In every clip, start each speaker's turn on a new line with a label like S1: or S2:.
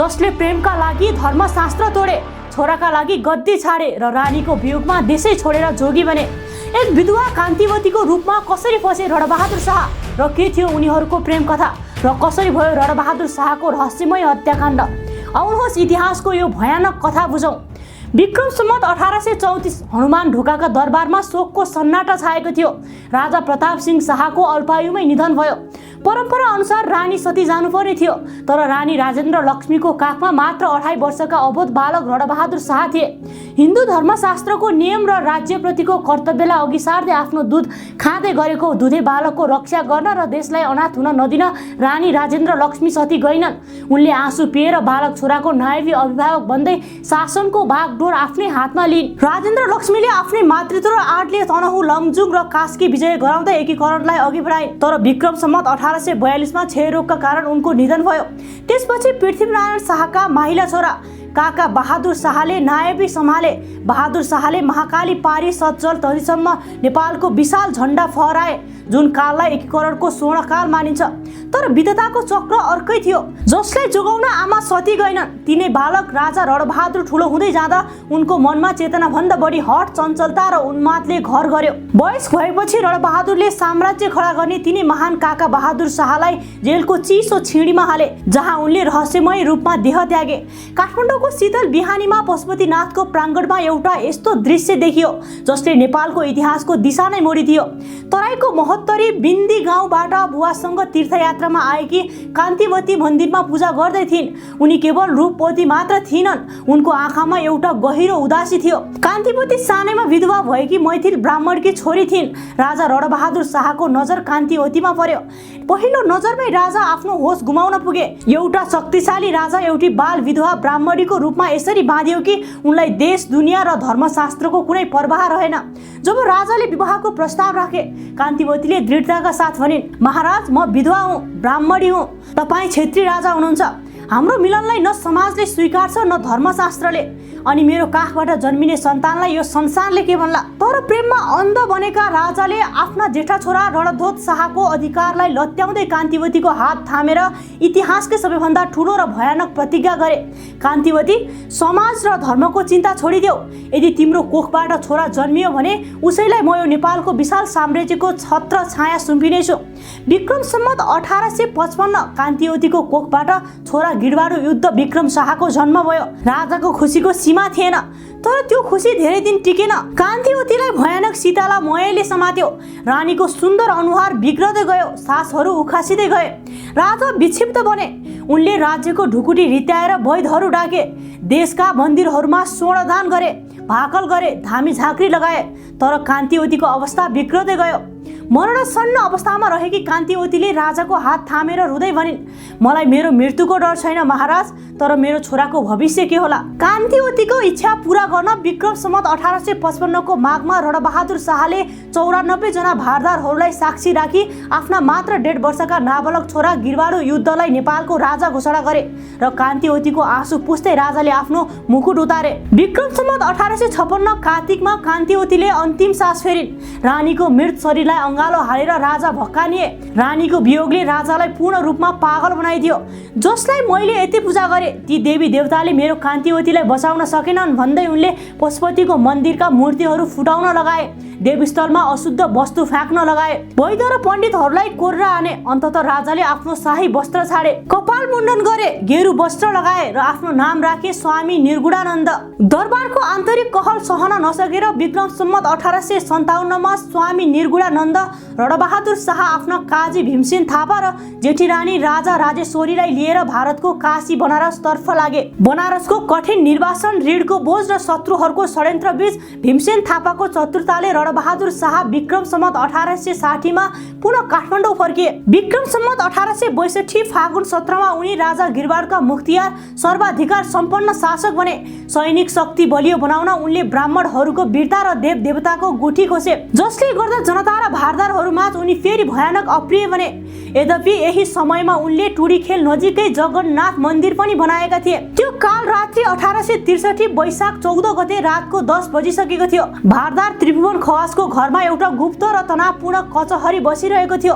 S1: जसले प्रेमका लागि धर्मशास्त्र तोडे, छोराका लागि गद्दी छाडे र रानीको वियोगमा देशै छोडेर जोगी बने। एक विधवा कान्तिवतीको रूपमा कसरी फसे रणबहादुर शाह र के थियो उनीहरूको प्रेम कथा र कसरी भयो रणबहादुर शाहको रहस्यमय हत्याकाण्ड। आउनुहोस् इतिहासको यो भयानक कथा बुझौँ। विक्रम सम्वत 1834 हनुमान ढोकाका दरबारमा शोकको सन्नाटा छाएको थियो। राजा प्रताप सिंह शाहको अल्पायुमै निधन भयो। परम्परा अनुसार रानी सती जानुपर्ने थियो, तर रानी राजेन्द्र लक्ष्मीको काखमा मात्र 28 वर्षका अबोध बालक रणबहादुर शाह थिए। हिन्दू धर्मशास्त्रको नियम र राज्यप्रतिको कर्तव्यलाई अघि सार्दै आफ्नो दुध खाँदै गरेको दुधे बालकको रक्षा गर्न र देशलाई अनाथ हुन नदिन रानी राजेन्द्र लक्ष्मी सती गइनन्। उनले आँसु पिएर बालक छोराको नायबी अभिभावक बन्दै शासनको भागडोर आफ्नै हातमा लिइन्। राजेन्द्र लक्ष्मीले आफ्नै मातृत्व र आडले तनहुँ, लमजुङ र कास्की विजय गराउँदै एकीकरणलाई अघि बढाइन्। तर विक्रम सम्वत 1842 मा क्षयरोगका कारण उनको निधन भयो। त्यसपछि पृथ्वीनारायण शाहका माहिला छोरा काका बहादुर शाहले नायबी सम्हाले। बहादुर शाहले महाकाली पारी सज्जल तरीसम्म नेपालको विशाल झण्डा फहराए, जुन काललाई एकीकरणको स्वर्णकाल मानिन्छ। तर विधताको चक्र अर्कै थियो, जसलाई जोगाउन आमा सती गएनन्। तिनै बालक राजा रणबहादुर ठुलो हुँदै जाँदा उनको मनमा चेतनाभन्दा बढी हट, चञ्चलता र उन्मादले घर गर्यो। वयस भएपछि रणबहादुरले साम्राज्य खडा गर्ने तिनै महान काका बहादुर शाहलाई जेलको चिसो छिडीमा हाले, जहाँ उनले रहस्यमय रूपमा देह त्यागे। काठमाडौँको शीतल बिहानीमा पशुपतिनाथको प्राङ्गणमा एउटा यस्तो दृश्य देखियो जसले नेपालको इतिहासको दिशा नै मोडिदियो। तराईको महोत्तरी बिन्दी गाउँबाट बुवासँग तीर्थयात्रामा आएकी कान्तिवती मन्दिरमा पूजा गर्दै थिइन्। उनी केवल रूपवती मात्र थिइनन्, उनको आँखामा एउटा गहिरो उदासी थियो। कान्तिवती सानैमा विधवा भएकी मैथिल ब्राह्मणकी छोरी थिइन्। राजा रणबहादुर शाहको नजर कान्तिवतीमा पर्यो। पहिलो नजरमै राजा आफ्नो होस गुमाउन पुगे। एउटा शक्तिशाली राजा एउटी बाल विधवा ब्राह्मणीको रूपमा यसरी बाँधियो कि उनलाई देश, दुनियाँ र धर्मशास्त्रको कुनै परवाह रहेन। जब राजाले विवाहको प्रस्ताव राखे, कान्तिवतीले दृढताका साथ भनिन्, महाराज, म विधवा हुँ, ब्राह्मणी हुँ, तपाईँ क्षेत्री राजा हुनुहुन्छ। हाम्रो मिलनलाई न समाजले स्वीकार्छ न धर्मशास्त्रले, अनि मेरो काखबाट जन्मिने सन्तानलाई यो संसारले के भन्ला। तर प्रेममा अन्ध बनेका राजाले आफ्ना जेठा छोरा रणधोत शाहको अधिकारलाई लत्याउँदै कान्तिवतीको हात थामेर इतिहासकै सबैभन्दा ठुलो र भयानक प्रतिज्ञा गरे। कान्तिवती, समाज र धर्मको चिन्ता छोडिदेऊ। यदि तिम्रो कोखबाट छोरा जन्मियो भने उसैलाई म यो नेपालको विशाल साम्राज्यको छत्र छाया सुम्पिनेछु। विक्रम सम्वत 1855 कान्तिवतीको कोखबाट छोरा गिडवाडु युद्ध विक्रम शाहको जन्म भयो। राजाको खुसीको सीमा थिएन, तर त्यो खुसी धेरै दिन टिकेन। कान्तिवतीलाई भयानक शीतला मयले समात्यो। रानीको सुन्दर अनुहार बिग्रदै गयो, सासहरू उखासिँदै गए। राजा विक्षिप्त बने। उनले राज्यको ढुकुटी रित्याएर वैदहरू डाके, देशका मन्दिरहरूमा स्वर्णदान गरे, भाकल गरे, धामी झाँक्री लगाए। तर कान्तिवतीको अवस्था बिग्रदै गयो। मरणसन्न अवस्थामा रहेकी कान्तिवतीले राजाको हात थामेर रुँदै भनिन्, मलाई मेरो मृत्युको डर छैन महाराज, तर मेरो छोराको भविष्य के होला। कान्तिवतीको इच्छा पूरा गर्न विक्रम सम्वत 1855 को माघमा रणबहादुर शाहले 94 जना भारदारहरूलाई साक्षी राखी आफ्ना मात्र 1.5 वर्षका नाबालक छोरा गिडवाडु युद्धलाई नेपालको राजा घोषणा गरे र कान्तिवतीको आँसु पुस्दै राजाले आफ्नो मुकुट उतारे। विक्रम सम्वत 1856 कार्तिकमा कान्तिवतीले अन्तिम सास फेरिन्। रानीको मृत शरीरलाई अङ्गालो हालेर राजा भक्कानिए। रानीको वियोगले राजालाई पूर्ण रूपमा पागल बनाइदियो। जसलाई मैले यति पूजा गरे, ती देवी देवताले मेरो कान्तिवतीलाई बचाउन सकेनन् भन्दै उनले पशुपतिको मन्दिरका मूर्तिहरू फुटाउन लगाए, देवस्थलमा अशुद्ध वस्तु फ्याँक्न लगाए, वैद्य र पण्डितहरूलाई कोर्रा आने। अन्ततः राजाले आफ्नो शाही वस्त्र छाडे, कपाल मुण्डन गरे, गेरु वस्त्र लगाए र आफ्नो नाम राखे स्वामी निर्गुणानन्द। दरबारको आन्तरिक कहल सहन नसकेर विक्रम सम्वत 1857 मा स्वामी निर्गुणानन्द रणबहादुर शाह आफ्ना काजी भीमसेन थापा र जेठी रानी राजा राजेश्वरीलाई लिएर भारतको काशी बनारस तर्फ लागे। बनारसको कठिन निर्वासन, ऋणको बोझ र शत्रुहरूको षड्यन्त्र बीच भीमसेन थापाको चतुरताले रणबहादुर शाह विक्रम सम्वत 1860 मा पुनः काठमाडौँ फर्किए। विक्रम सम्वत 1862 फागुन 17 मा उनी राजा गिडवाडका मुख्तियार, सर्वाधिकार सम्पन्न शासक बने। सैनिक शक्ति बलियो बनाउन उनले ब्राह्मणहरूको वीरता र देव देवताको गुठी खोसे, जसले गर्दा जनता र भारदारहरूमाझ उनी फेरि भयानक अप्रिय बने। यद्यपि यही समयमा उनले टुडीखेल नजिकै जगन्नाथ मन्दिर पनि बनाएका थिए। त्यो काल रात्रि 1863 वैशाख 14 गते रातको 10 बजिसकेको थियो। भारदार त्रिभुवन खवासको घरमा एउटा गुप्त र तनावपूर्ण कचहरी बसिरहेको थियो।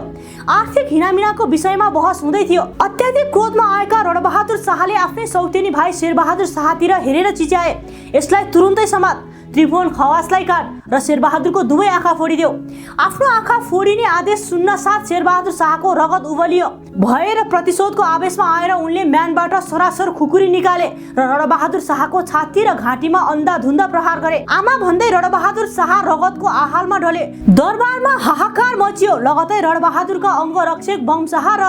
S1: आर्थिक हिनामिनाको विषयमा बहस हुँदै थियो। अत्याधिक क्रोधमा आएका रणबहादुर रणबहादुर शाहले आफ्नै सौतेनी भाइ शेरबहादुर शाहतिर हेरेर चिच्याए, यसलाई तुरुन्तै समात, त्रिभुवन खवासलाई काट र शेरबहादुरको दुवै आँखा फोडिदेऊ। आफ्नो आँखा फोडिने आदेश सुन्न साथ शेरबहादुर शाहको रगत उबलियो। भय र प्रतिशोधको आवेशमा आएर उनले म्यानबाट सरासर खुकुरी निकाले र रणबहादुर शाहको छाती र घाँटीमा अन्धाधुन्ध प्रहार गरे। आमा भन्दै रणबहादुर शाह रगतको आहालमा ढले। दरबारमा हाहाकार मचियो। लगतै रणबहादुरका अङ्गरक्षक बमशाह र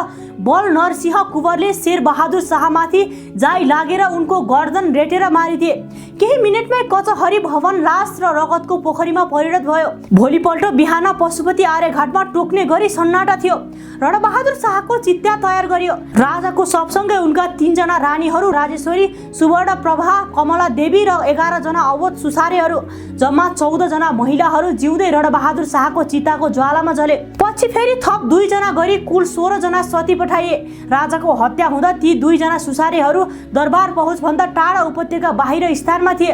S1: बल नरसिंह कुँवरले शेरबहादुर शाहमाथि जाई लागेर उनको गर्दन रेटेर मारिदिए। केही मिनेटमै कचहरी भवन लास र रगतको पोखरीमा परिणत भयो। भोलिपल्ट बिहान पशुपति आर्यघाटमा टोक्ने गरी सन्नाटा थियो। रणबहादुर शाहको चित्या तयार गरियो। राजाको शवसँगै उनका 3 जना रानीहरू राजेश्वरी, सुवर्णप्रभा, कमला देवी र 11 जना अवध सुसारेहरू, जम्मा 14 जना महिलाहरू जिउँदै रणबहादुर शाहको चिताको ज्वालामा जले। पछि फेरि थप 2 जना गरी कुल 16 जना सती पठाइए। राजाको हत्या हुँदा ती 2 जना सुसारेहरू दरबार पहुँचभन्दा टाढा उपत्यका बाहिर स्थानमा थिए।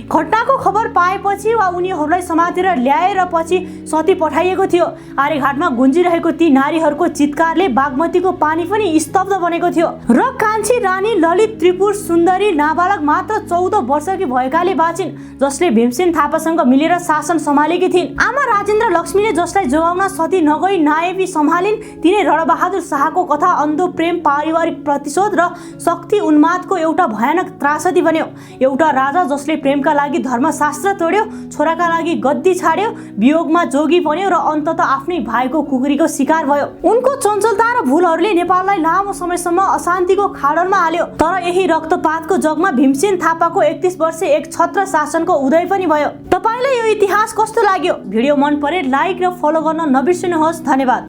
S1: घटनाको खबर पाएपछि वा उनीहरूलाई समातेर ल्याएर पछि सती पठाइएको थियो। आर्यघाटमा गुन्जिरहेको ती नारीहरूको चित्कारले बागमतीको पानी पनि स्तब्ध बनेको थियो। र कान्छी रानी ललित त्रिपुर सुन्दरी नाबालक मात्र 14 वर्षकी भएकाले बाँचिन्, जसले भीमसेन थापासँग मिलेर शासन सम्हालेकी थिइन्। आमा राजेन्द्र लक्ष्मीले जसलाई जोगाउन सती नगई नायबी सम्हालिन्, तिनै रणबहादुर शाहको कथा अन्धो प्रेम, पारिवारिक प्रतिशोध र शक्ति उन्मादको एउटा भयानक त्रासदी बन्यो। एउटा राजा जसले प्रेमका लागि धर्मशास्त्र तोड्यो, छोराका लागि गद्दी छाड्यो, वियोगमा जोगी बन्यो र अन्ततः आफ्नै भाइको कुकुरीको शिकार भयो। उनको चञ्चलता र भुलहरूले नेपाललाई लामो समयसम्म अशान्तिको खाडलमा हाल्यो। तर यही रक्तपातको जगमा भीमसेन थापाको 31 वर्ष एक छत्र शासनको उदय पनि भयो। तपाईलाई यो इतिहास कस्तो लाग्यो? भिडियो मन परे लाइक र फलो गर्न नबिर्सनुहोस्। धन्यवाद।